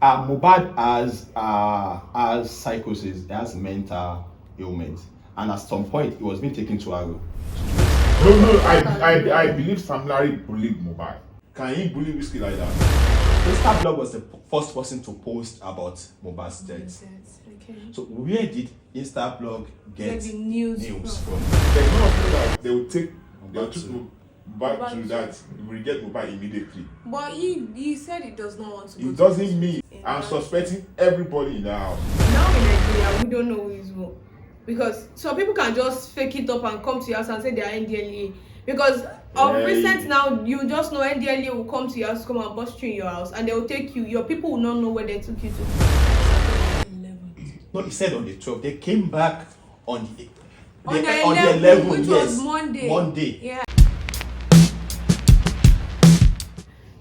Mohbad has psychosis, he has mental ailments, and at some point he was being taken to Aro. No, I believe Sam Larry bullied Mohbad. Can he bully Whiskey like that? Instablog was the first person to post about Mohbad's death. Okay. So where did Instablog get the news from? There's no option that they will take Mohbad Mohbad to that. He will get Mohbad immediately. But he said he does not want to go It to doesn't mean in I'm that. suspecting everybody in the house. Now in Nigeria, we don't know who is who. Because some people can just fake it up and come to your house and say they are NDLA. Because of recent now, you just know NDLA will come to your house, come and bust you in your house, and they will take you. Your people will not know where they took you to. No, he said on the 12th. They came back on the 11th, which yes, was Monday. Monday. Yeah.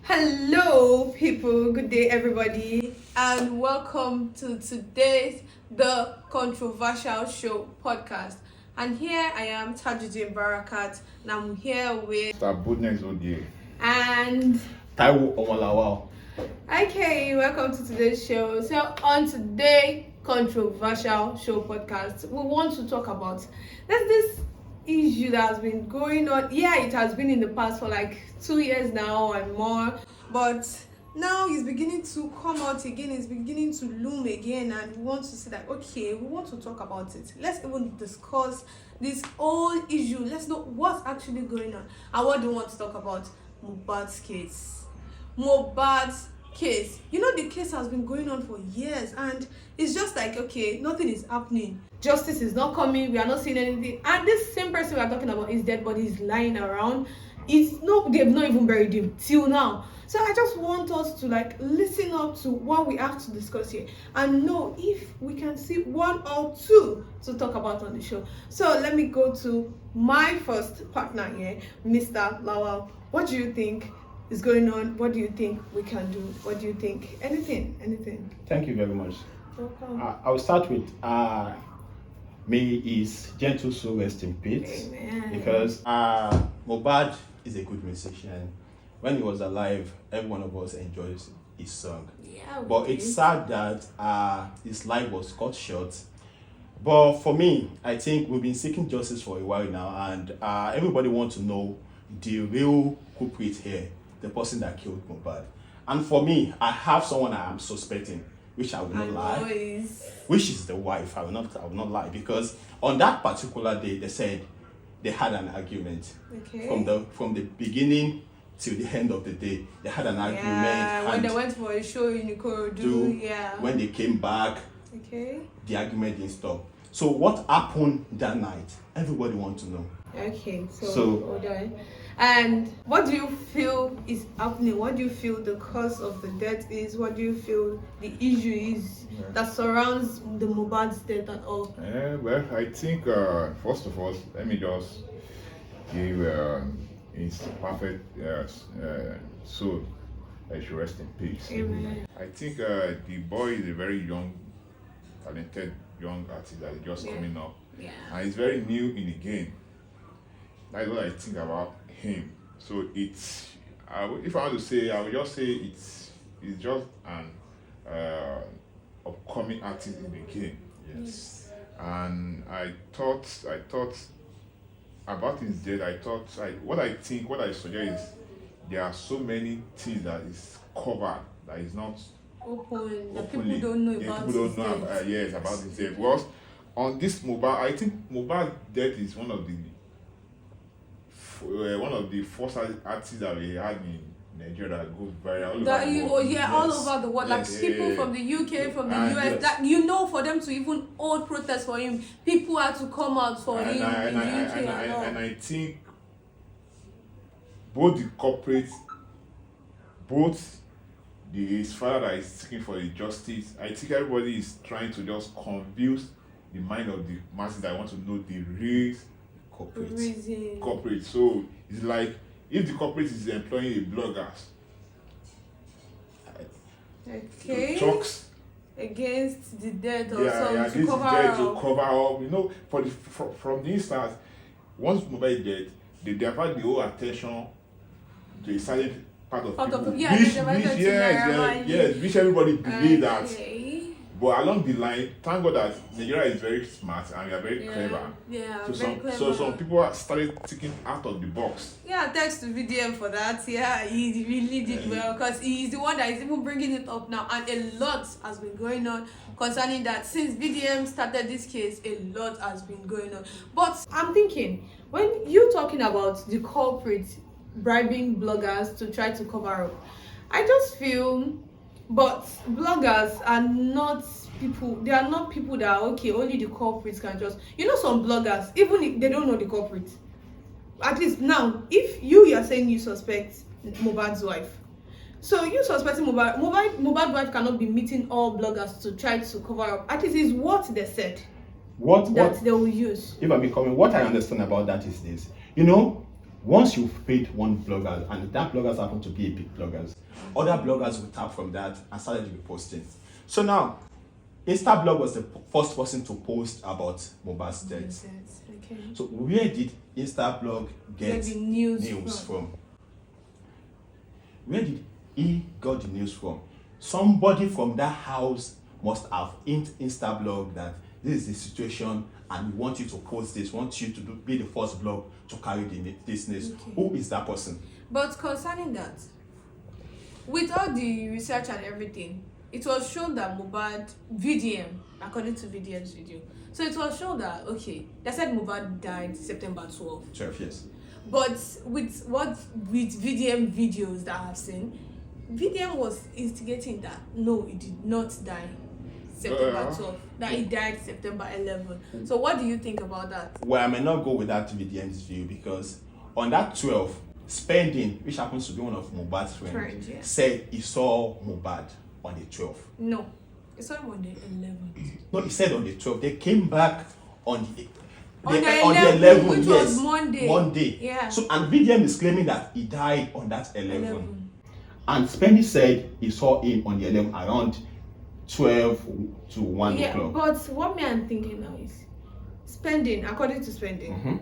Hello, people. Good day, everybody. And welcome to today's The Controversial Show podcast. And here I am, Tajuddin Barakat, and I'm here with Mr. Boldness ODA. And Taiwo Omalawa. okay, welcome to today's show. So on today's Controversial Show podcast, we want to talk about there's this issue that has been going on. Yeah, it has been in the past for like 2 years now and more, but now it's beginning to come out again, it's beginning to loom again, and we want to say that okay, we want to talk about it. Let's even discuss this whole issue. Let's know what's actually going on. And what do we want to talk about? Mohbad's case. Mohbad's case. You know, the case has been going on for years, and it's just like okay, nothing is happening. justice is not coming, we are not seeing anything, and this same person we are talking about is dead body is lying around. It's no, they've not even buried him till now. So I just want us to like listen up to what we have to discuss here and know if we can see one or two to talk about on the show. So let me go to my first partner here, Mr. Lawal. What do you think is going on? What do you think we can do? What do you think? Anything. Thank you very much. Welcome. I will start with may his gentle soul rest in peace. Amen. Because Mohbad is a good musician. When he was alive, every one of us enjoys his song. Yeah, But it's sad that his life was cut short. But for me, I think we've been seeking justice for a while now, and everybody wants to know the real culprit here, the person that killed Mohbad. And for me, I have someone I am suspecting, which I will not lie, which is the wife. I will not lie, because on that particular day, they said they had an argument. Okay. From the beginning till the end of the day, they had an argument. Yeah, when and they went for a show in Ikorodu, yeah. when they came back, Okay. the argument didn't stop. So what happened that night? Everybody wants to know. Okay, so So- hold on. And what do you feel is happening? What do you feel the cause of the death is? What do you feel the issue is that surrounds the Mohbad's death and all? Well, I think first of all, let me just give his perfect soul that should rest in peace. Amen. I think the boy is a very young, talented young artist that is just coming up, Yeah. and he's very new in the game. That's what I think about him. So it's, if I want to say, I would just say it's just an upcoming artist in the game. Yes. And I thought about his death. What I suggest is there are so many things that is covered that is not Open. The openly. people don't know Yeah, about people his don't know death. yes, about his death. Because on this Mohbad, I think Mohbad's death is one of the first artists that we had in Nigeria that go viral. All over the world. Yes. Like people from the UK, from the And US. yes. That for them to even hold protest for him, people had to come out for him in the UK and all. And I think both the corporates, both his father that is seeking for the justice, I think everybody is trying to just confuse the mind of the masses that want to know the real Reason. corporate. So it's like if the corporate is employing a bloggers Okay. to talks, Against the death or yeah, something this to is cover there to up. cover up. You know, from the instance, once Mohbad is dead, they divert the whole attention to a certain part of Part of people. it. Yeah, they divided to Naira Marley. Which everybody believe that. Okay. But along the line, thank God that Nigeria is very smart and we are very Yeah, clever. yeah, So very some clever. some people are started thinking out of the box. Yeah, thanks to VDM for that. Yeah, he really did well because he's the one that is even bringing it up now, and a lot has been going on concerning that since VDM started this case. A lot has been going on, but I'm thinking, when you're talking about the culprit bribing bloggers to try to cover up, I just feel, but bloggers are not people, they are not people that are okay, only the culprits can just, some bloggers, even if they don't know the culprit, at least now, if you are saying you suspect Mohbad's wife, so you suspecting Mohbad wife cannot be meeting all bloggers to try to cover up. At least is what they said What they will use. if I'm becoming, what I understand about that is this. Once you've paid one blogger, and that bloggers happen to be a big bloggers, other bloggers will tap from that and started reposting. So now, Instablog was the first person to post about Mohbad's death. okay. So where did Instablog get the news from? Where did he got the news from? Somebody from that house must have Instablog that this is the situation and we want you to post this, want you to be the first blog to carry this news. Okay. Who is that person? But concerning that, with all the research and everything, it was shown that Mohbad, VDM, according to VDM's video, so it was shown that, okay, they said Mohbad died September 12th. 12 years. But with VDM videos that I've seen, VDM was instigating that, no, he did not die September 12th, that he died September 11th. So what do you think about that? Well, I may not go with that VDM's view because on that 12th, Spending, which happens to be one of Mohbad's friends, Yeah. said he saw Mohbad on the 12th. No, it's not on the 11th. No, he said on the 12th. They came back on the On the 11th, which was yes, Monday. Monday. Yeah. So, and VDM is claiming that he died on that 11. 11. And Spendy said he saw him on the 11 around 12 to 1 Yeah, o'clock. but what me I'm thinking now is, Spending, according to Spending,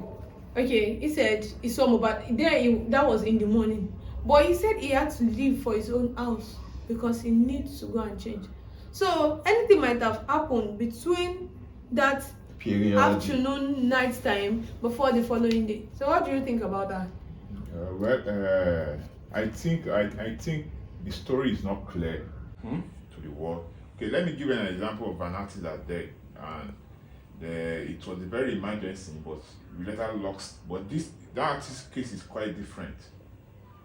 okay, he said he saw Mohbad that was in the morning, but he said he had to leave for his own house because he needs to go and change. So anything might have happened between that Period. afternoon, night time before the following day. So what do you think about that? I think the story is not clear to the world. Okay, let me give you an example of an artist that died, and it was a very emergency, but we later lost. But that artist case is quite different.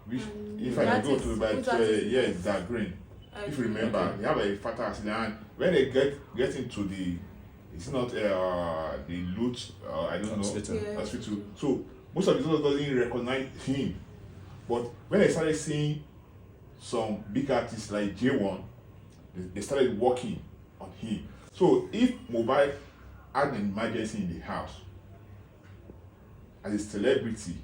Which, if I can go to that green. If you remember, they have a fatal accident, and when they get into it's not the loot, I don't Hospital. know, hospital. So most of the people doesn't recognize him. But when they started seeing some big artists like J1, they started working on him. So if Mohbad had an emergency in the house as a celebrity,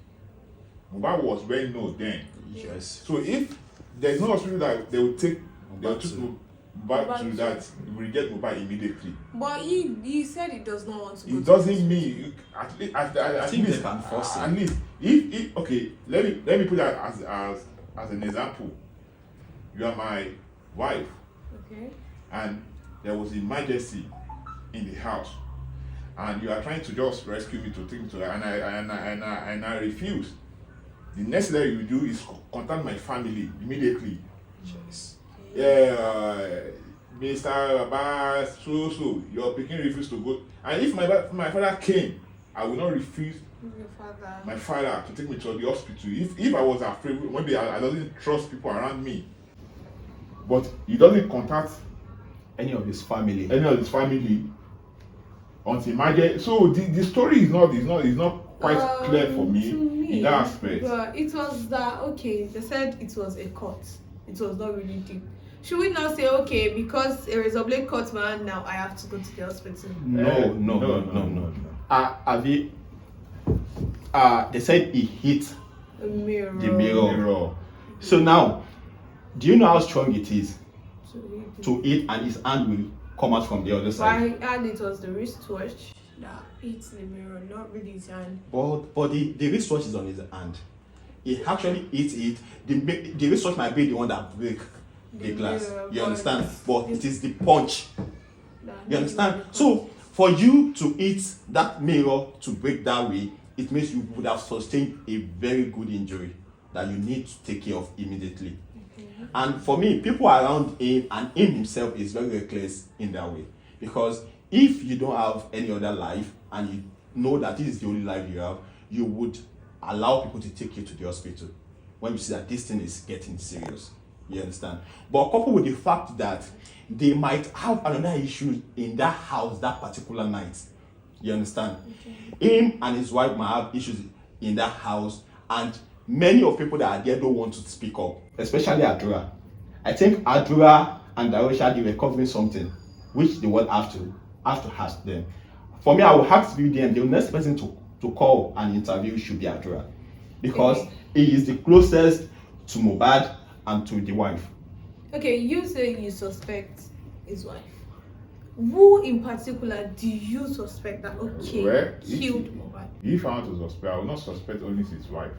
Mohbad was well known then. Yes. So if there's no hospital that they will take Mohbad Mohbad to that, you will get Mohbad immediately. But he said he does not want to go. It doesn't mean at least I think they can force at it. least if okay, let me put that as an example. You are my wife, Okay. and there was an emergency in the house, and you are trying to just rescue me to take me to her, and I refuse. The next thing you do is contact my family immediately. Yes. Mr. Abbas, so your pikin refused to go, and if my father came, I will not refuse Your father. my father to take me to the hospital. If I was afraid, maybe I doesn't trust people around me. But he doesn't contact Any of his family. until emergency. So the story is not quite clear for To me in that aspect. But it was that, okay, they said it was a court. It was not really deep. Should we now say, okay, because a razor blade cut man, now I have to go to the hospital? No. Avi, they said he hit A mirror. the mirror. So now, do you know how strong it is to hit and his hand will come out from the other side? And it was the wristwatch. That hits the mirror, not really his hand. But the wristwatch is on his hand. he actually eats it, the resource might be the one that break the glass. mirror, You but understand? it's- But it is the punch. that You understand? mirror. So for you to eat that mirror to break that way, it means you would have sustained a very good injury that you need to take care of immediately. And for me, people around him and him himself is very reckless in that way. Because if you don't have any other life and you know that this is the only life you have, you would allow people to take you to the hospital when you see that this thing is getting serious. You understand? But coupled with the fact that they might have another issue in that house that particular night. You understand? Him and his wife might have issues in that house, and many of people that are there don't want to speak up, especially Adura. I think Adura and Darosha, they were covering something which the world have to ask them. For me, I will have to be them. The next person to call and interview should be Adura, because he is the closest to Mohbad and to the wife. Okay, you say you suspect his wife. Who in particular do you suspect that Well, killed Mohbad? If I want to suspect, I will not suspect only his wife.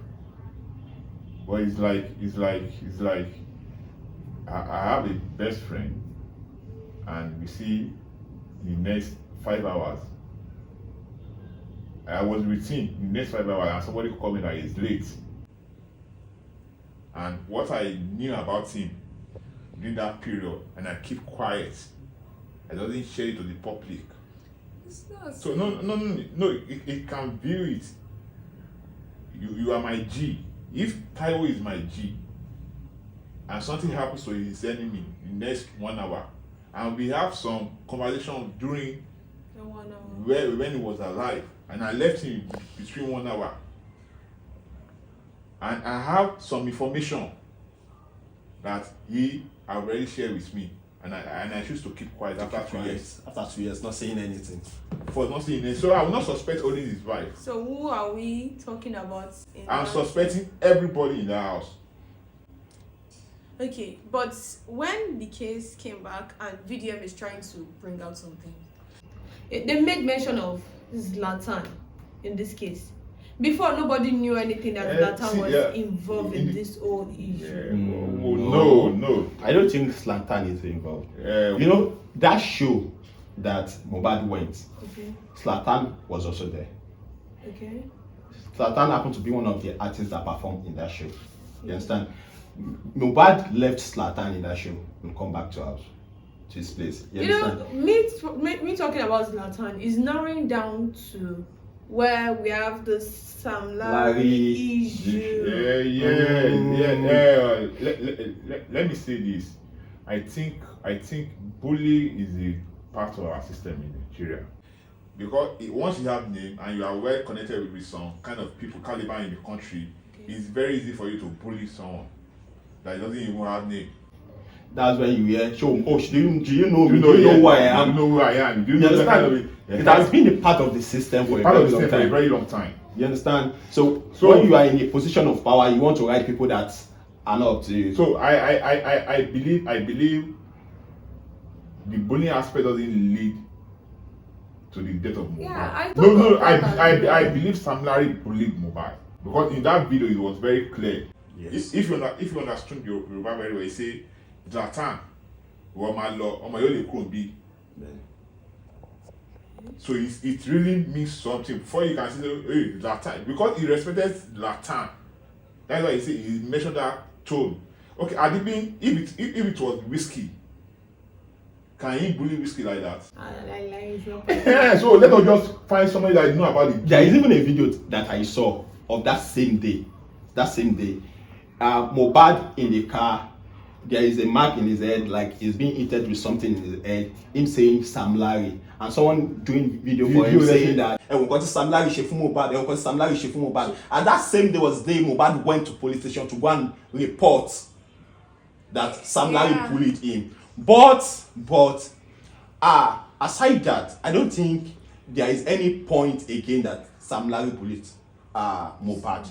But it's like I have a best friend, and we see in the next 5 hours. I was with him in the next 5 hours, and somebody called me that he's late. And what I knew about him during that period, and I keep quiet. I doesn't share it to the public. It's not So no, it can view it. You are my G. If Taiwo is my G, and something happens to his enemy in the next 1 hour, and we have some conversation during the 1 hour. when he was alive, and I left him between 1 hour, and I have some information that he already shared with me, and I choose to keep quiet after 2 years. After 2 years, not saying anything. For not seeing it. So I will not suspect only his wife. So who are we talking about? I'm suspecting everybody in the house. Okay, but when the case came back and VDM is trying to bring out something, They made mention of Zlatan in this case. Before, nobody knew anything that Zlatan was involved in this whole issue. No. I don't think Zlatan is involved. You know, that show that Mohbad went, Okay. Zlatan was also there. Okay. Zlatan happened to be one of the artists that performed in that show. You understand? Mohbad left Zlatan in that show and come back to house, to his place. You understand? Me talking about Zlatan is narrowing down to where we have the Sam Larry issue. Let me say this. I think bullying is a part of our system in Nigeria. Because once you have name and you are well connected with some kind of people caliber in the country, it's very easy for you to bully someone that doesn't even have name. That's when you hear, do you know me? Do you know who I am? You know who I am. Do you You know that kind understand? of It has been a part of the system for a part very of the long system for a time. very long time. You understand? So when you are in a position of power, you want to write people that are not up to you. So I believe the bullying aspect doesn't lead to the death of Mohbad. Yeah, I No, thought of that. I believe Sam Larry bullied Mohbad, because in that video it was very clear. Yes. If you understood Yoruba very well, you say Zlatan, ọmọ yóò lè kúrò bí. So it really means something. Before you can say, hey, Zlatan, because he respected Zlatan. That's why he mentioned that tone. Okay, Adibin, if it was whiskey, can he bully whiskey like that? So let us just find somebody that know about it. There is even a video that I saw of that same day. Mohbad in the car, there is a mark in his head, like he's being hit with something in his head. Him saying Sam Larry, and someone doing video for him saying that we got Sam Larry ṣe fún Mohbad, we got Sam Larry ṣe fún Mohbad. And that same day was the day Mohbad went to police station to go and report that Sam Larry bullied him. But aside that, I don't think there is any point again that Sam Larry bullied Mohbad.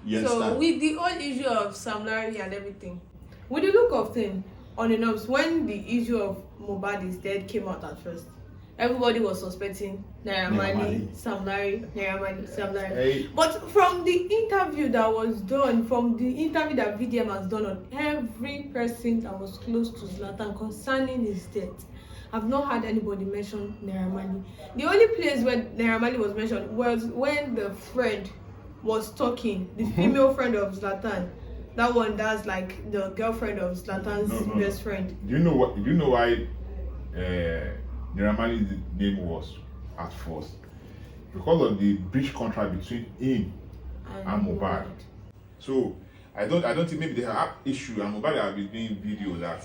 You understand? So with the whole issue of Sam Larry and everything, With the look of things, on and off, when the issue of Mohbad is dead came out at first, everybody was suspecting Naira Naira Marley, Marley. Sam Larry, Naira Marley, Sam Larry. Hey, But from the interview that was done, from the interview that VDM has done on every person that was close to Zlatan concerning his death, I've not had anybody mention Naira Marley. The only place where Naira Marley was mentioned was when the friend was talking, the female friend of Zlatan. That one, that's like the girlfriend of Zlatan's No. best friend. do you know what? Do you know why Naira Marley's name was at first? Because of the breach contract between him and Mohbad. So I don't think maybe they have issue, and Mohbad have been doing video that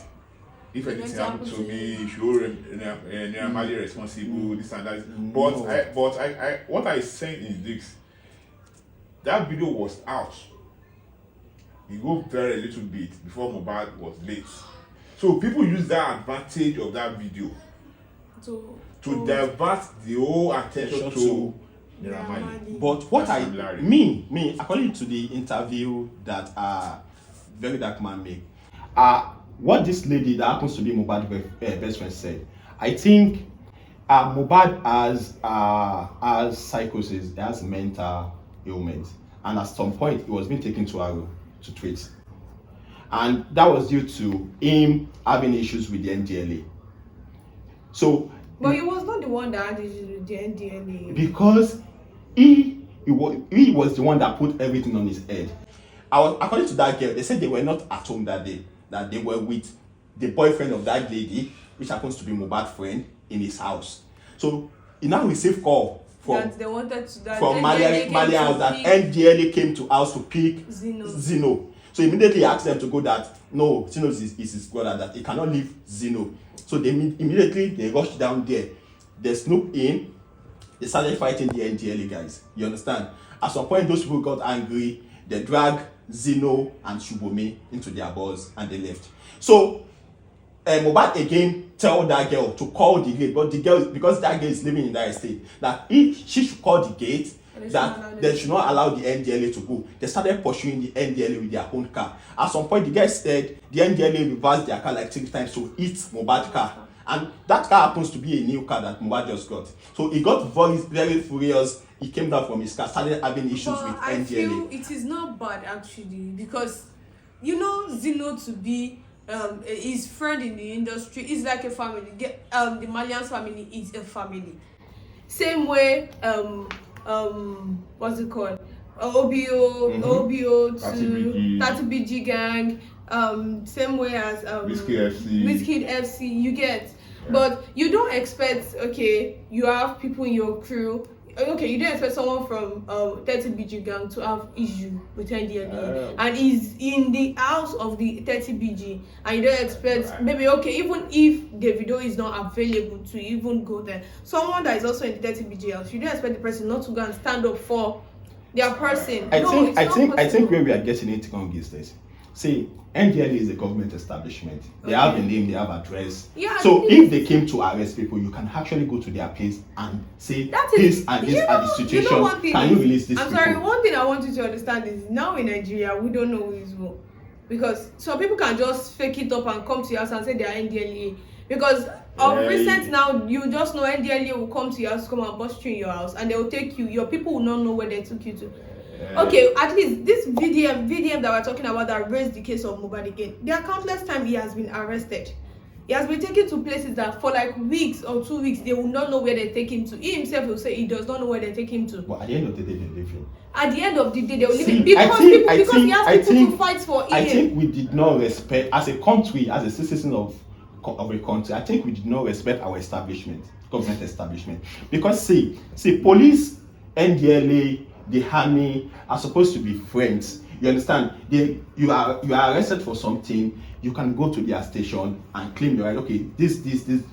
if anything happened to me, you should hold Naira Marley responsible, this and that. But No. I what I saying is this: that video was out. It go very little bit before Mohbad was late. So people use that advantage of that video to divert the whole attention to Naira Marley. But what That's I similarity. me according to the interview that Very Dark Man made, what this lady that happens to be Mohbad's best friend said, I think Mohbad has psychosis, he has mental ailments, and at some point he was being taken to Aro to treat, and that was due to him having issues with the NDLA. So But he was not the one that had issues with the NDLA. because he was the one that put everything on his head. According to that girl, they said they were not at home that day, that they were with the boyfriend of that lady, which happens to be Mohbad's friend, in his house. So he now received call That they wanted to, that from NDLA came Malia to house that pick NDLA came to house to pick Zino. Zino. So immediately asked them to go that no, Zino is his brother, that he cannot leave Zino. So immediately they rushed down there. They snooped in. They started fighting the NDLA guys. You understand? At some point, those people got angry. They dragged Zino and Shubomi into their bus and they left. So Mohbad again tell that girl to call the gate, but the girl, because that girl is living in that estate, that she should call the gate, that they should not allow the NDLA to go. They started pursuing the NDLA with their own car. At some point, the guy said the NDLA reversed their car like 3 times to hit Mohbad's car. And that car happens to be a new car that Mohbad just got. So he got very, very furious. He came down from his car, started having issues But with I feel NDLA. it is not bad actually, because you know Zino to be his friend in the industry is like a family. The Malians family is a family. Same way, what's it called? OBO to 30BG gang. Same way as Wizkid FC. You get, but you don't expect. Okay, you have people in your crew. Okay, you don't expect someone from 30BG gang to have issue with NDLA, and is in the house of the 30BG, and you don't expect maybe even if Davido is not available to even go there, someone that is also in the 30BG house, you don't expect the person not to go and stand up for their person. I think where we are getting it wrong is this. See, NDLA is a government establishment. They have a name, they have address. Yeah, so if they came to arrest people, you can actually go to their place and say this and this are the situation. Can you release this? I'm sorry, one thing I want you to understand is now in Nigeria we don't know who is who. Because some people can just fake it up and come to your house and say they are NDLA. Because of recent now, you just know NDLA will come to your house, come and bust you in your house, and they will take you. Your people will not know where they took you to. Okay, at least this VDM that we're talking about that raised the case of Mohbad again, there are countless times he has been arrested. He has been taken to places that for like weeks or 2 weeks, they will not know where they take him to. He himself will say he does not know where they take him to. But at the end of the day, they leave him. At the end of the day, they will leave him because he has people to fight for him. I think we did not respect, as a country, as a citizen of a country, I think we did not respect our establishment, government establishment. Because see, police, NDLA, the army are supposed to be friends. You understand? You are arrested for something. You can go to their station and claim your right. Okay, this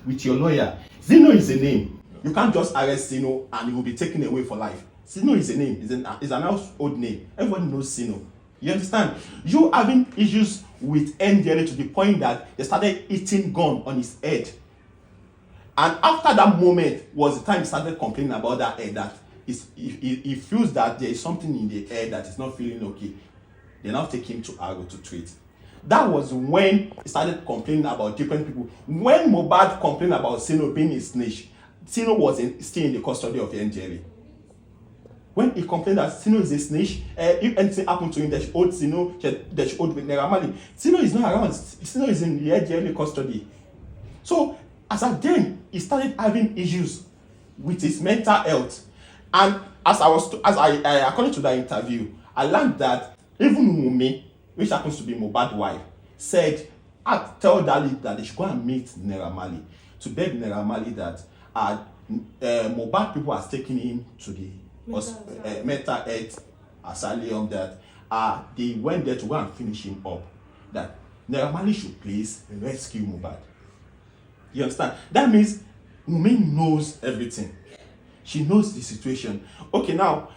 with your lawyer. Zino is a name. You can't just arrest Zino and he will be taken away for life. Zino is a name. It's an household name. Everybody knows Zino. You understand? You having issues with NDLA to the point that they started eating gun on his head. And after that moment was the time he started complaining about that head, that he feels that there is something in the air that is not feeling okay. They now take him to Aro to treat. That was when he started complaining about different people. When Mohbad complained about Zino being his snitch, Tino was still in the custody of NJLA. When he complained that Tino is a snitch, if anything happened to him, they should hold Tino, they should hold with Naira Marley. Tino is not around. Tino is in the NJLA custody. So as at then, he started having issues with his mental health. And according to that interview, I learned that even Wunmi, which happens to be Mohbad's wife, said, tell Dali that they should go and meet Naira Marley to beg Naira Marley that Mohbad people are taking him to the mental health asylum, that they went there to go and finish him up, that Naira Marley should please rescue Mohbad. You understand? That means Wunmi knows everything. She knows the situation. Okay, now,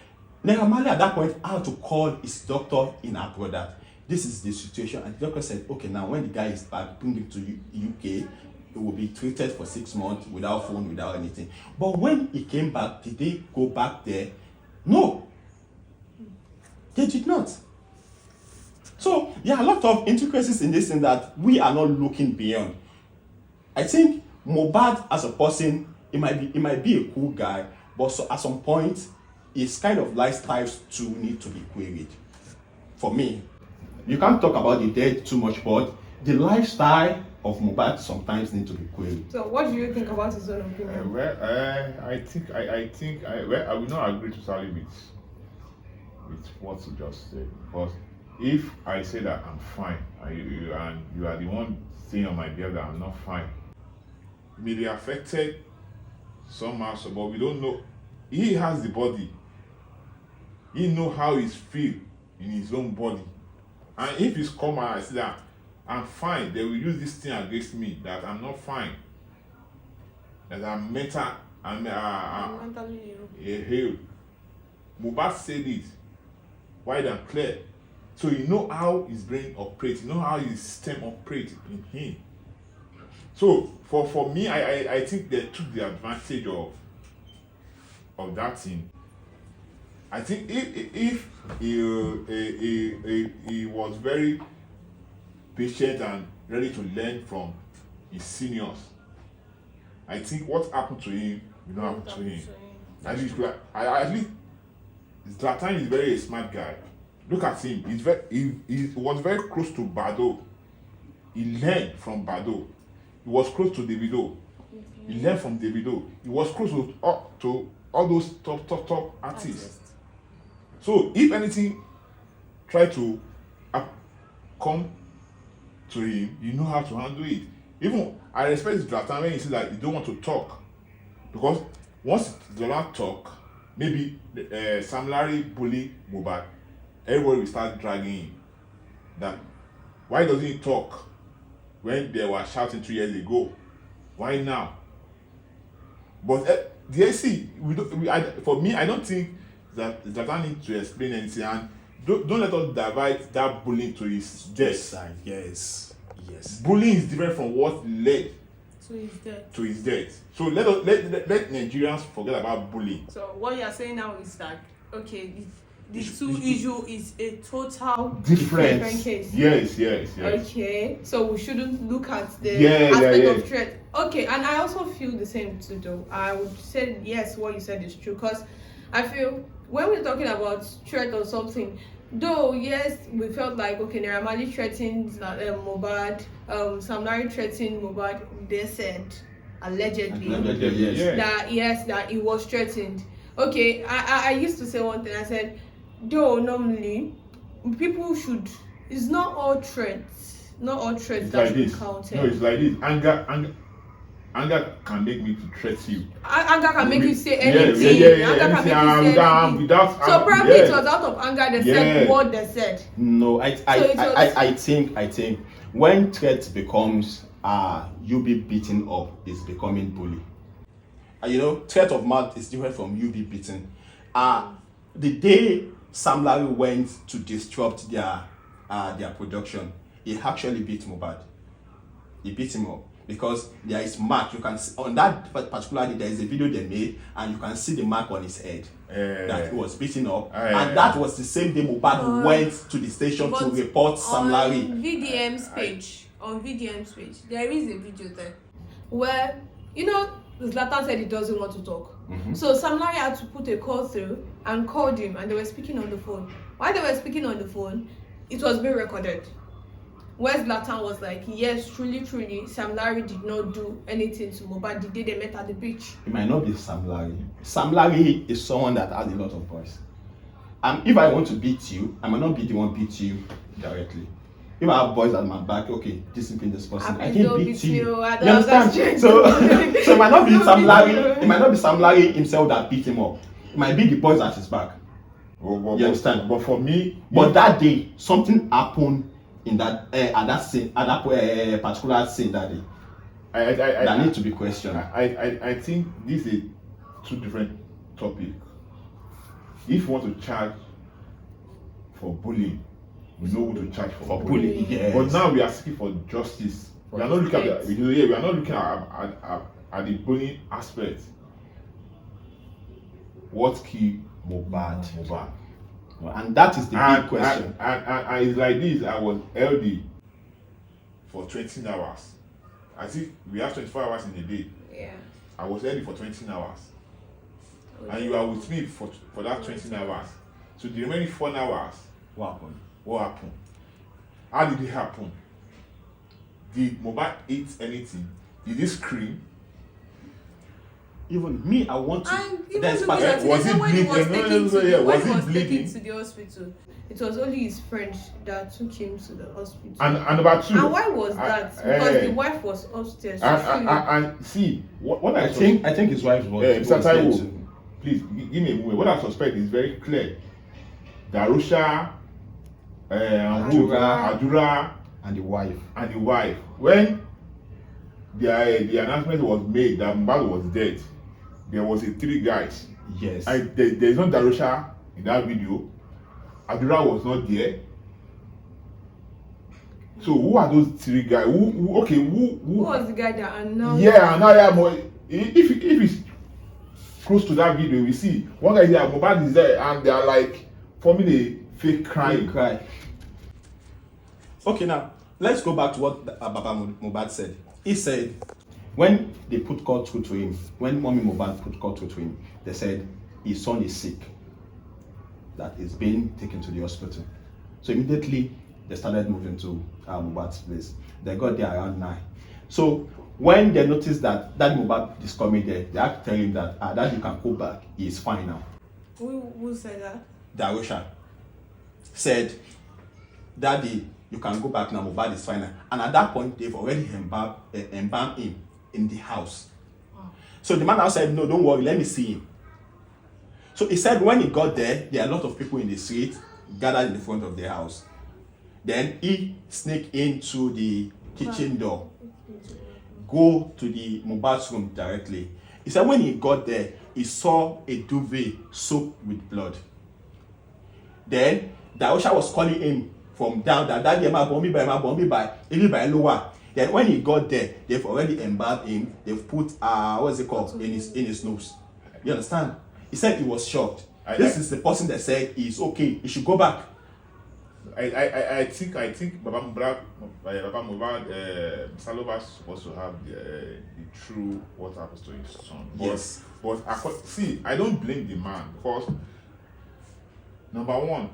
Naira Marley at that point had to call his doctor in abroad that this is the situation. And the doctor said, okay, now when the guy is back, bring him to UK, he will be treated for 6 months without phone, without anything. But when he came back, did they go back there? No. They did not. So there are a lot of intricacies in this thing that we are not looking beyond. I think Mohbad as a person, it might be a cool guy, but so at some point, his kind of lifestyles too need to be queried. For me, you can't talk about the dead too much, but the lifestyle of Mohbad sometimes need to be queried. So what do you think about his own opinion? I will not agree totally with what you just said, because if I say that I'm fine and you are the one saying on my behalf that I'm not fine, it may be affected somehow, but we don't know. He has the body. He know how he's feel in his own body. And if he's come and I say that I'm fine, they will use this thing against me, that I'm not fine, that I'm mentally ill. Mohbad said it wide and clear. So you know how his brain operates, you know how his system operates in him. So for me, I think they took the advantage of that thing. I think if he was very patient and ready to learn from his seniors, I think what happened to him will not happen to him. At least Zlatan is very a smart guy. Look at him. He was very close to Bado. He learned from Bado. He was close to Davido. He learned from Davido. He was close to all those top artists. So if anything try to come to him, you know how to handle it. Even I respect Zlatan when he says that he don't want to talk, because once Zlatan talk, maybe Sam Larry bully Mohbad, everybody will start dragging him. That why doesn't he talk when they were shouting 2 years ago? Why now? But the AC, for me, I don't think that Zlatan needs to explain anything, and don't let us divide that bullying to his death. Yes. Bullying is different from what led to his death. So let Nigerians forget about bullying. So what you are saying now is that okay, the two issue is a total different case. Yes. Okay, so we shouldn't look at the aspect of threat. Okay, and I also feel the same too, though. I would say yes, what you said is true, because I feel when we're talking about threat or something, though yes, we felt like okay, Naira Marley threatened Mohbad, Sam Larry threatened Mohbad. They said allegedly yes. that he was threatened. Okay, I used to say one thing. I said, though normally people should. It's not all threats. Not all threats that should be counted. No, it's like this. Anger can make me to threat you. Anger can make you say anything. Yeah. Anger can make you say anything. So probably it was out of anger they said what they said. No, I think when threat becomes you be beaten up, it's becoming bully. Threat of mouth is different from you be beaten. The day Sam Larry went to disrupt their production, he actually beat Mohbad. He beat him up because there is mark. You can see on that particular day, there is a video they made, and you can see the mark on his head that he was beaten up. And that was the same day Mohbad went to the station to report Sam Larry. On VDM's page, there is a video there. Well, Zlatan said he doesn't want to talk. Mhm. So Sam Larry had to put a call through and called him, and they were speaking on the phone. While they were speaking on the phone, it was being recorded. Where Zlatan was like, yes, truly, Sam Larry did not do anything to Mohbad the day they met at the beach. It might not be Sam Larry. Sam Larry is someone that has a lot of boys. And if I want to beat you, I might not be the one beat you directly. If I have boys at my back, okay, discipline this person. I can beat you. I You don't understand? So it might not be Sam Larry. It might not be Sam Larry himself that beat him up. It might be the boys at his back. You understand? But for me, But that day, something happened in that at that scene, at that particular scene that day. That need to be questioned. I think this is two different topics. If you want to charge for bullying, we know who to charge for bullying. Yes. But now we are seeking for justice. We are not looking at we are not looking at the bullying aspect. What killed Mohbad? And that is the big question. And it's like this. I was LD for 20 hours. I think we have 24 hours in a day. Yeah. I was LD for 20 hours. And you are with me for that 20 hours. So the remaining 4 hours, What happened? what happened? How did it happen? Did Mohbad eat anything? Did he scream? Even me, I want to. And even There's looking part- at it, was they it said when he was bleeding? taken to Yeah, the- was when it he was bleeding? taken to the hospital. It was only his friend that took him to the hospital. And number two. And why was that? Because the wife was upstairs. And see, what I think his wife was. Mr. was there Taiwo, too. please give me a moment. What I suspect is very clear. Darusha, Adura, And the wife. and the wife. When the announcement was made that Mohbad was dead, there was a 3 guys. Yes. There's no Darusha in that video. Adura was not there. So who are those 3 guys? Who was the guy that announced? Yeah, now yeah, if it's close to that video, we see one guy there, Mohbad is there, and they are like forming a fake crying. Cry. Okay, now let's go back to what Baba Mohbad said. He said when they put call through to him, when Mommy Mohbad put call through to him, they said his son is sick, that is being taken to the hospital. So immediately they started moving to Mohbad's place. They got there around 9. So when they noticed that Daddy Mohbad is coming there, they had to tell him that Daddy, you can go back. He is fine now. Who said that? Darusha said, Daddy, you can go back now, Mohbad is fine now. And at that point, they've already embalmed him in the house. Wow. So the man now said, no, don't worry, let me see him. So he said when he got there are a lot of people in the street gathered in the front of the house. Then he sneaked into the kitchen door, go to the Mohbad's room directly. He said when he got there, he saw a duvet soaked with blood. Then Darusha was calling him from down there, Daddy, bombi by, even by lower. Then when he got there, they've already embalmed him. They've put what's it called in his nose. You understand? He said he was shocked. This is the person that said he's okay. He should go back. I think Baba Mohbad Saloba is supposed to have the true what happens to his son. Yes. But see, I don't blame the man because number one,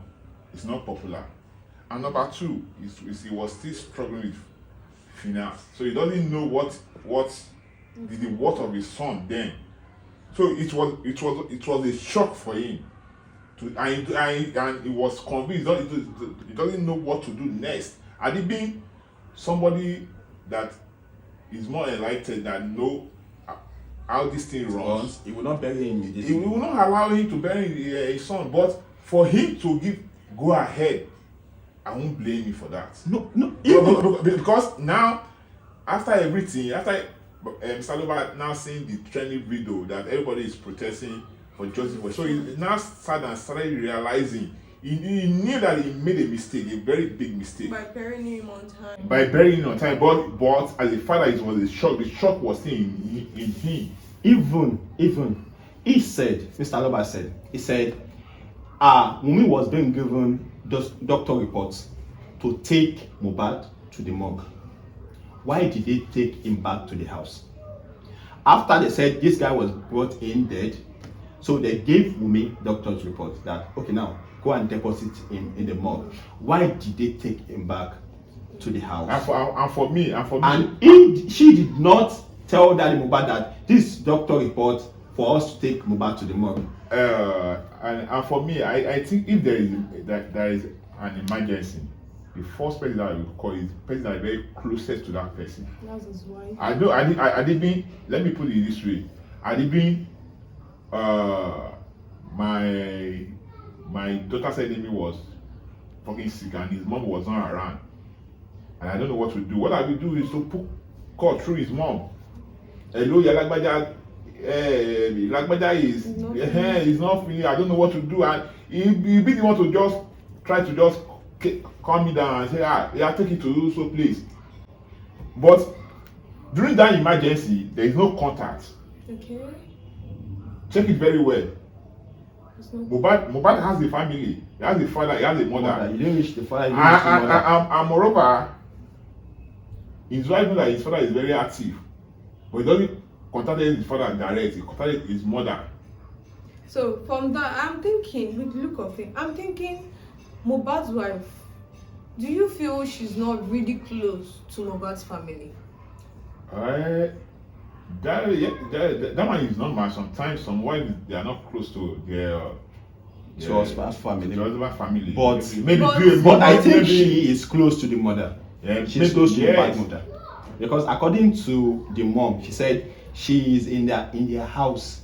it's not popular, and number two, he was still struggling with finance, so he doesn't know what the worth of his son then. So it was a shock for him. And he was convinced he doesn't know what to do next. Had he been somebody that is more enlightened, that know how this thing runs, he will not bury him immediately. he will not allow him to bury his son. But for him to go ahead, I won't blame him for that. No. Because now, after everything, after Saloba now seeing the trending video that everybody is protesting for justice, so he now started realizing he knew that he made a mistake, a very big mistake, By burying him on time. But as a father, it was a shock. The shock was still in him. Even he said, Mr. Loba said, he said, Wunmi was being given those doctor reports to take Mohbad to the morgue. Why did they take him back to the house? after they said this guy was brought in dead, so they gave Wunmi doctor's report that okay, now go and deposit him in the morgue. Why did they take him back to the house? And for me, She did not tell Daddy Mohbad that this doctor report for us to take Mohbad to the morgue. And for me, I think if there is an emergency, the first person that I will call is the person that is very closest to that person. That's his wife. I didn't. Let me put it this way. I didn't. My daughter's enemy was fucking sick and his mom was not around, and I don't know what to do. What I will do is to put call through his mom. Hello, Lagbaja. Lagbaja is not feeling. I don't know what to do, and he be the one to just try to just calm me down and say, yeah, take it to so place. But during that emergency, there is no contact. Okay. Check it very well. Mohbad has a family. He has a father. He has a mother. You didn't reach the father. You didn't reach the mother. And moreover, his wife knows that his father is very active, but he doesn't contact his father direct. He contacted his mother. So from that, I'm thinking, with the look of it, I'm thinking Mohbad's wife. Do you feel she's not really close to Mohbad's family? That one is normal. Sometimes some wives they are not close to their husband's family. To husband's family. But I think she is close to the mother. Yeah, she's close to Mohbad's mother. Because according to the mom, she said she is in their house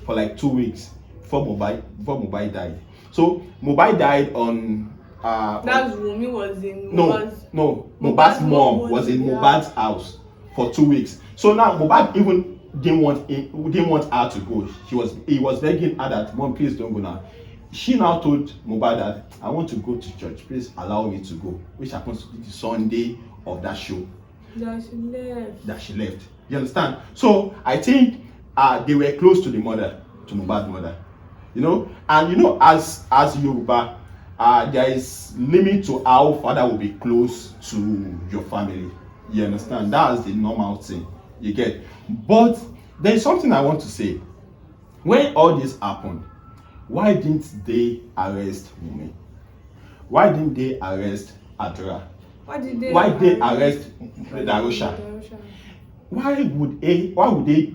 for like 2 weeks before Mohbad died. So Mohbad died on that's Wunmi was in Mohbad's mom was in Mohbad's house for 2 weeks. So now Mohbad even didn't want her to go. He was begging her that, Mom, please don't go now. She now told Mohbad that I want to go to church. Please allow me to go. Which happens to be the Sunday of that show. That she left. You understand? So I think they were close to the mother, to Mohbad's mother. You know, and you know, as Yoruba, there is limit to how father will be close to your family. You understand? That's the normal thing. You get. But there is something I want to say. When all this happened, why didn't they arrest Wunmi? Why didn't they arrest Adra? Why did they arrest Darusha? Why would they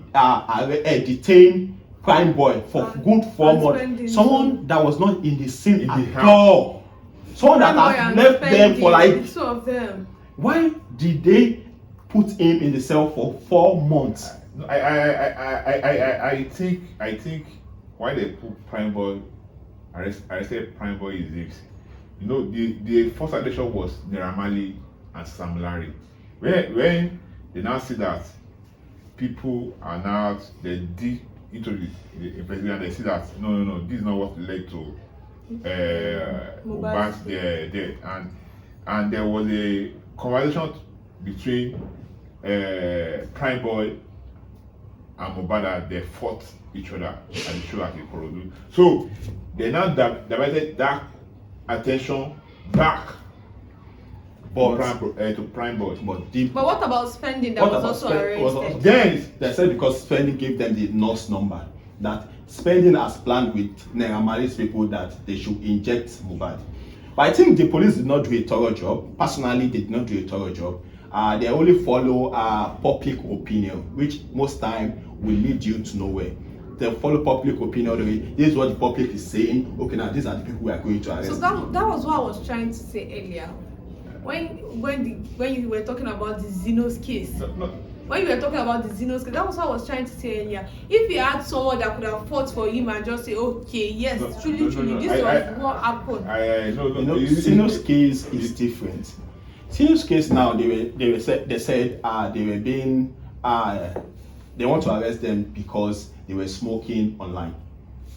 detain Prime Boy for good 4 months? Someone that was not in the scene at all. Someone that has left them for like. Two of them. Why did they put him in the cell for 4 months? I think why they put Prime Boy arrested Prime Boy is this. You know, the first allegation was Naira Marley and Sam Larry. When they now see that people are now into the investigation, they see that no, this is not what led to Mohbad's death, and there was a conversation between Prime Boy and Mohbad. They fought each other at the show at Ikorodu. So they now diverted that attention back to Prime Boy. But what about Spending that was also arrested? Then they said because Spending gave them the nurse number, that Spending has planned with Naira Marley's people that they should inject Mohbad. But I think the police did not do a thorough job. Personally, they did not do a thorough job. They only follow public opinion, which most time will lead you to nowhere. They follow public opinion. This is what the public is saying. Okay, now these are the people we are going to arrest. So that was what I was trying to say earlier. When you were talking about the Zeno's case. When you were talking about the Zeno's case, that was what I was trying to say earlier. If you had someone that could have fought for him and just say, okay, yes, truly, this was what happened. Zeno's case is different. Zeno's case now, they said they were being they want to arrest them because they were smoking online,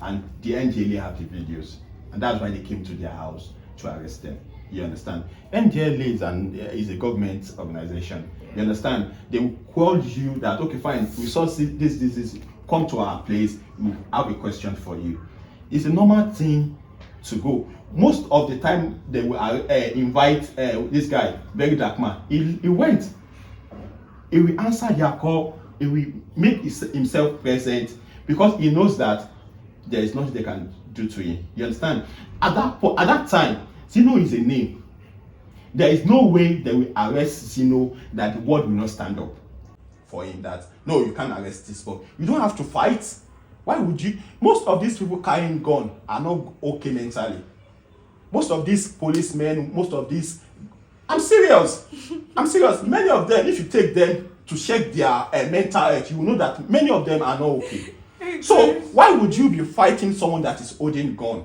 and the NDLA have the videos, and that's why they came to their house to arrest them. You understand? NDLA is a government organization. You understand? They will call you that, okay, fine, we saw this, come to our place, we have a question for you. It's a normal thing to go. Most of the time, they will invite this guy, very dark man. He went. He will answer their call he will make himself present because he knows that there is nothing they can do to him. You understand? At that time, Zeno is a name. There is no way they will arrest Zeno that the world will not stand up for him. That no, you can't arrest this boy. You don't have to fight. Why would you? Most of these people carrying gun are not okay mentally. Most of these policemen, most of these, I'm serious. I'm serious. Many of them, if you take them to check their mental health, you will know that many of them are not okay. So why would you be fighting someone that is holding gun?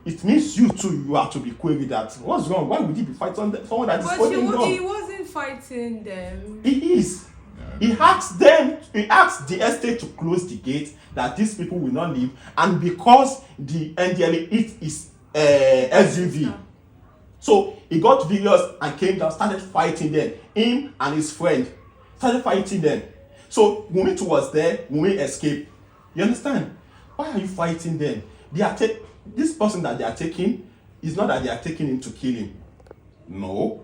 It means you too, you have to be queried that what's wrong? Why would you be fighting someone that is holding gun? He wasn't fighting them. He is. He asked the estate to close the gate that these people will not leave, and because the NDLA is SUV. So he got furious and came down, started fighting them. Him and his friend started fighting them. So Wunmi was there, Wunmi escaped. You understand? Why are you fighting them? This person that they are taking is not that they are taking him to kill him. No.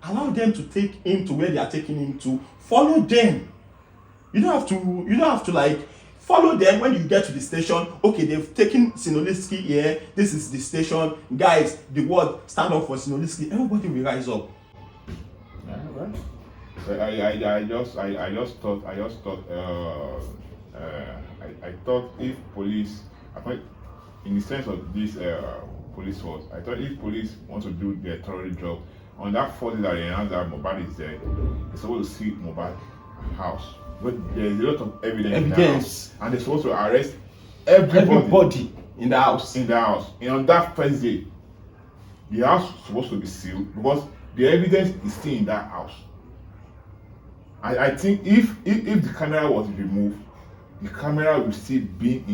Allow them to take him to where they are taking him to. Follow them. You don't have to like follow them when you get to the station. Okay, they've taken Sinoliski here. This is the station. Guys, the word stand up for Sinoliski. Everybody will rise up. Yeah, right. So I thought if police, in the sense of this police force, I thought if police want to do their thorough job, on that 40 that they announced that Mohbad is dead, they're supposed to see Mohbad house. But there's a lot of evidence in the house, and they're supposed to arrest everybody in the house. And on that first day, the house is supposed to be sealed because the evidence is still in that house. I think if the camera was removed, the camera will still be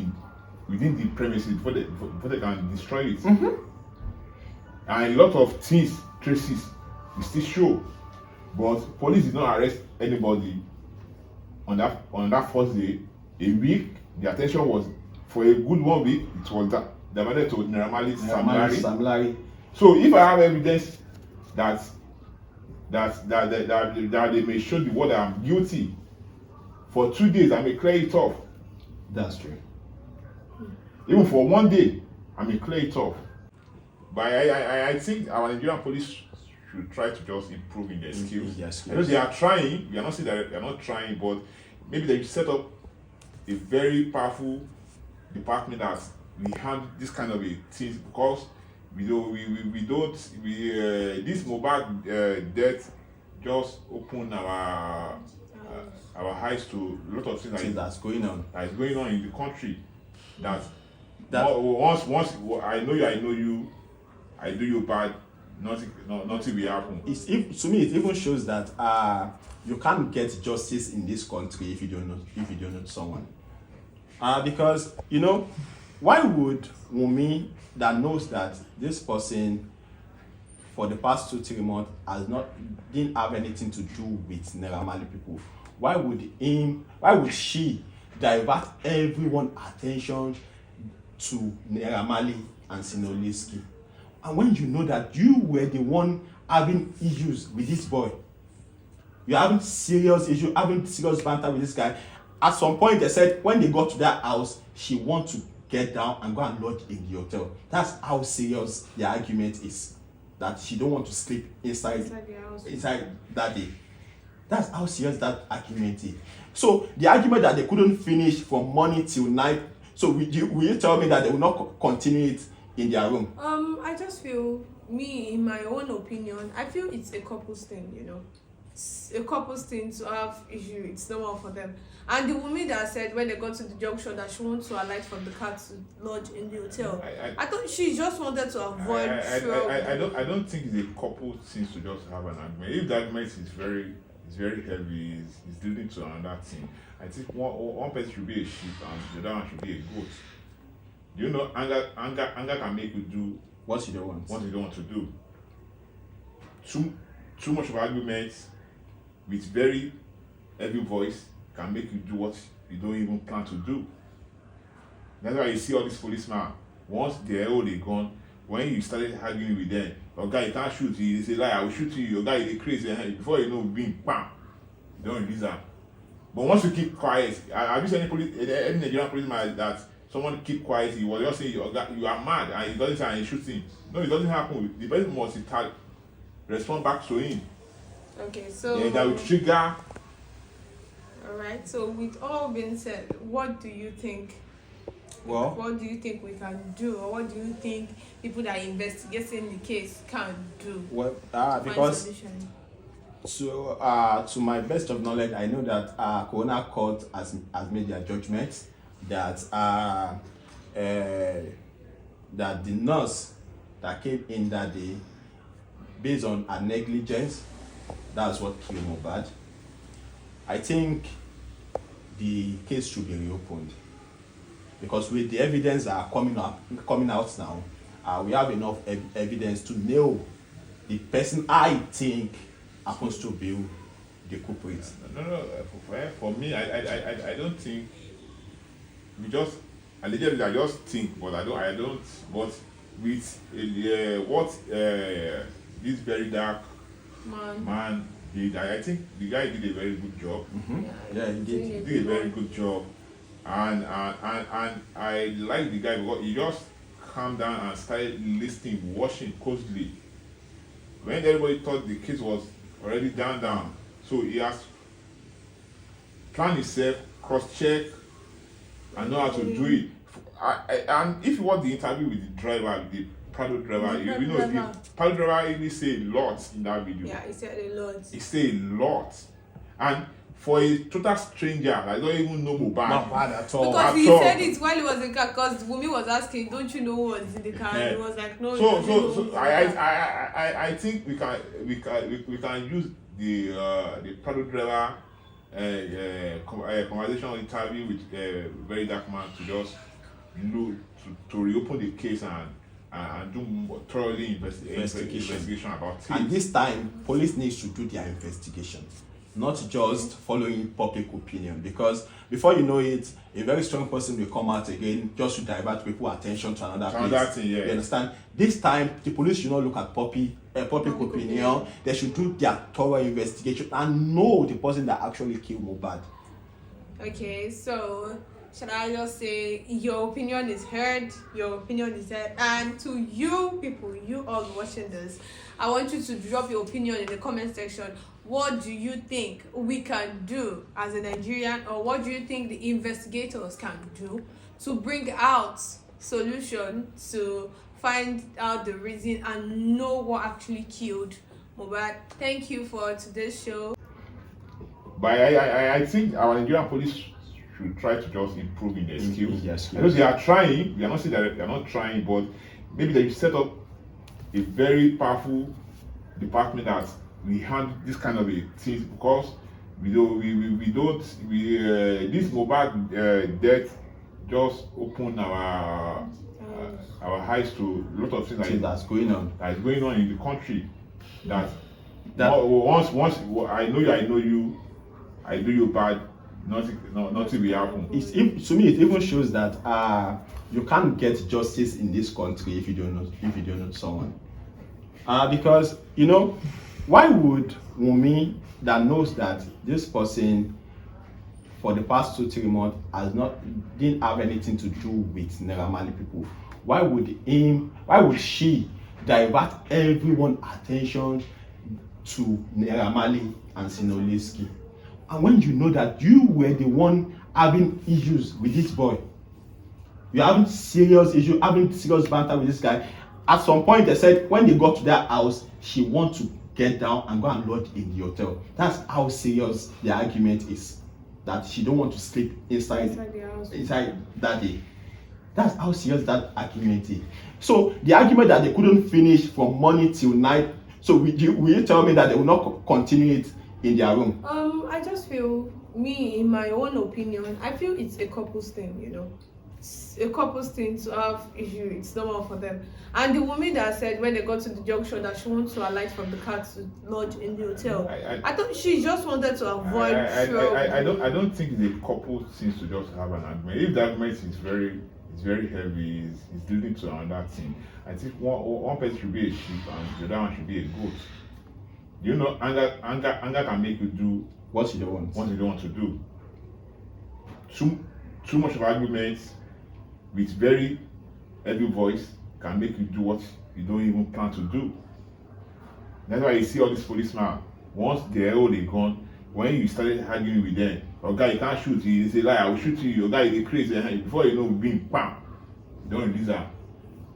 within the premises before they can destroy it. Mm-hmm. And a lot of things, traces, will still show. But police did not arrest anybody on that first day. A week, the attention was for a good 1 week. It was diverted to Naira Marley's Sam Larry. So if I have evidence that they may show the world that I'm guilty, for 2 days I may clear it off. That's true. Even for 1 day, I may clear it off. But I think our Nigerian police should try to just improve in their skills. I know they are trying. We are not saying that they are not trying, but maybe they should set up a very powerful department that we handle this kind of a thing, because this Mohbad death just opened our eyes to a lot of things that's going on. That is going on in the country. That once I know you, I do you bad, nothing will happen. To me, it even shows that you can't get justice in this country if you don't know someone. Because why would Wunmi, that knows that this person for the past 2-3 months didn't have anything to do with Naira Marley people, why would she divert everyone's attention to Naira Marley and Sinoliski? And when you know that you were the one having issues with this boy, you're having serious issue, having serious banter with this guy. At some point, they said when they got to that house, she wants to get down and go and lodge in the hotel. That's how serious the argument is. That she don't want to sleep inside the house. Inside that day. That's how serious that argument is. So the argument that they couldn't finish from morning till night. So will you tell me that they will not continue it in their room? I just feel, in my own opinion, I feel it's a couple's thing, It's a couple's thing to have issue. It's normal for them. And the woman that said when they got to the junction that she wants to alight from the car to lodge in the hotel. I thought she just wanted to avoid trouble. I don't think it's a couple thing to just have an argument. If the argument is very heavy, it's leading to another thing. I think one person should be a sheep and the other one should be a goat. Anger can make you do what you don't want to do. Too much of arguments with very heavy voice can make you do what you don't even plan to do. That's why you see all these policemen, once they hold a gun, when you started arguing with them, your guy, you can't shoot you, they say, lie, I will shoot you, your guy, they crazy, before you know, bing, bam, you don't release them. But once you keep quiet, have you seen any Nigerian policeman that someone keep quiet, he was just saying you are mad and he doesn't say and he shoots him? No, it doesn't happen. The person must respond back to him. Okay, so Yeah, that will trigger. alright, so with all being said, what do you think? Well, What do you think we can do, or what do you think people that are investigating the case can do? well, to find because solution? to my best of knowledge, I know that Corona Court has made their judgment that that the nurse that came in that day, based on her negligence, that's what killed Mohbad. I think the case should be reopened because with the evidence that are coming out now, we have enough evidence to nail the person I think happens to be the culprit. No. For me, I don't think we just allegedly. I just think, but I don't. But with what this very dark man did, I think the guy did a very good job. Mm-hmm. Yeah, he did. He did a very good job, and I like the guy because he just calmed down and started listening, watching closely. When everybody thought the case was already down, so he has planned himself, cross-check, and know how to do it. And if you watch the interview with the driver, the Prado driver, you know the Prado driver even say a lot in that video. Yeah, he said a lot. He say a lot, and for a total stranger that don't even know Mohbad, Not bad at all. Because he At all. said it while he was in the car. Because Wumi was asking, "Don't you know who was in the car?" And he was like, "No." So you don't know who was in the car." I think we can use the Prado driver conversation interview with very dark man to just look to reopen the case and do more thoroughly investigation about it. And this time, police needs to do their investigation, not just following public opinion. Because before you know it, a very strong person will come out again just to divert people's attention to another place. Thing, yeah. You understand? This time, the police should not look at public opinion. They should do their thorough investigation and know the person that actually killed Mohbad. Okay, so should I just say your opinion is heard, and to you people, you all watching this, I want you to drop your opinion in the comment section. What do you think we can do as a Nigerian, or what do you think the investigators can do to bring out solution to find out the reason and know what actually killed Mohbad? Thank you for today's show. But I think our Nigerian police should try to just improve in their skills. Yes, I know they are trying. We are not saying that they are not trying, but maybe they should set up a very powerful department that we handle this kind of a thing, because this Mohbad death just opened our eyes to a lot of things That's going on. that is going on in the country. That once I know you, I do you bad, nothing will happen. To me, it even shows that you can't get justice in this country if you don't know someone. Because why would Wumi, that knows that this person for the past 2-3 months didn't have anything to do with Naira Marley people, why would she divert everyone's attention to Naira Marley and Sinoliski? And when you know that you were the one having issues with this boy, you're having serious banter with this guy. At some point, they said when they got to their house, she wants to get down and go and lodge in the hotel. That's how serious the argument is. That she don't want to sleep inside that day. That's how serious that argument is. So the argument that they couldn't finish from morning till night. So will you tell me that they will not continue it in their room? I just feel, in my own opinion, I feel it's a couple's thing, It's a couple's thing to have issue. It's normal for them. And the woman that said when they got to the junction that she wants to alight from the car to lodge in the hotel, I thought she just wanted to avoid trouble. I don't think the couple seems to just have an argument. If the argument is very heavy, it's leading to another thing. I think one person should be a sheep and the other one should be a goat. Anger can make you do what you don't want to do. too much of arguments with very heavy voice can make you do what you don't even plan to do. That's why you see all these policemen, once they hold a gun, when you started arguing with them, oh guy, you can't shoot you, they say, like, I will shoot you, your guy is crazy, before you know, being bam, don't release that.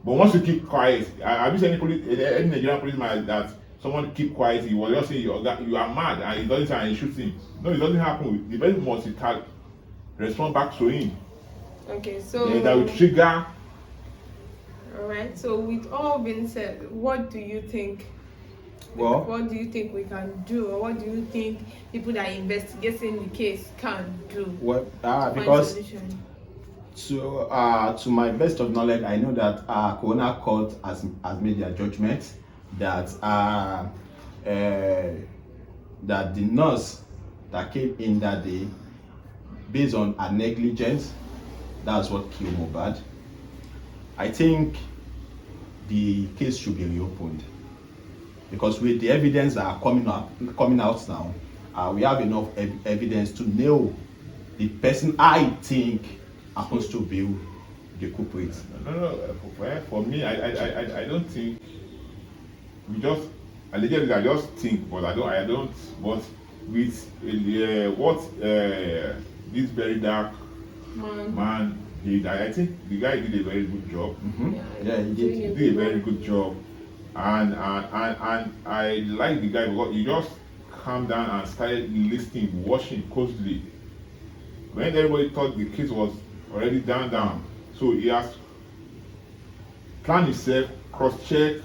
But once you keep quiet, have you seen any Nigerian policeman that someone keep quiet, he will just say, you are mad, and he doesn't say, and he shoots him. No, it doesn't happen. The person must respond back to him. Okay, so Then that will trigger. Alright, so with all being said, what do you think? Well, What do you think we can do, or what do you think people that are investigating the case can do? well, to find because solution? to my best of knowledge, I know that Corona Court has made their judgment that that the nurse that came in that day, based on her negligence, that's what killed Mohbad. I think the case should be reopened because with the evidence that are coming out now, we have enough evidence to nail the person I think happens to be the culprit. No. For me, I don't think we just allegedly. I just think, but I don't. But with what this very dark man did, I think the guy did a very good job. Mm-hmm. Yeah, He did. He did a very good job, and I like the guy because he just calmed down and started listening, watching closely. When everybody thought the case was already down, so he has planned himself, cross-check,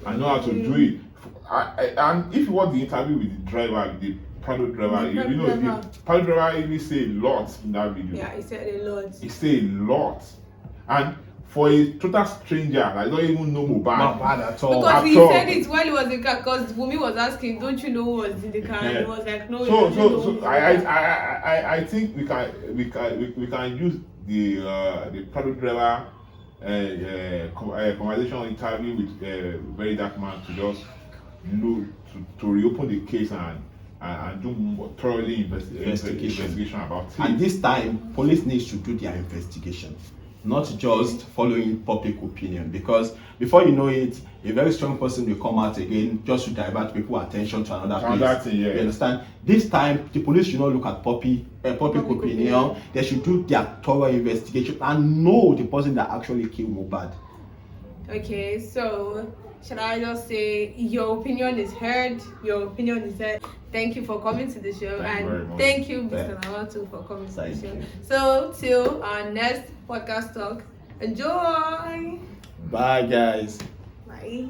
and know how to do it. And if you watch the interview with the driver, the Prado driver, the Prado driver even say a lot in that video. Yeah, he said a lot. He say a lot, and for a total stranger that don't even know Mohbad. Not bad at all. Because he At all. said it while he was in the car. Because Wumi was asking, "Don't you know who was in the car?" And he was like, "No." So I think we can use the Prado driver conversation interview with very dark man to just look to reopen the case and do more thoroughly investigation about it. And this time, police needs to do their investigation, not just following public opinion. Because before you know it, a very strong person will come out again just to divert people's attention to another place. Thing, yeah. You understand? This time, the police should not look at public opinion. They should do their thorough investigation and know the person that actually killed Mohbad. Okay, so should I just say your opinion is heard? Your opinion is heard. Thank you for coming to the show, Thank you very and much. thank you, Mr. Nawatu, for coming to the Thank show. you. So till our next podcast talk, enjoy. Bye, guys. Bye.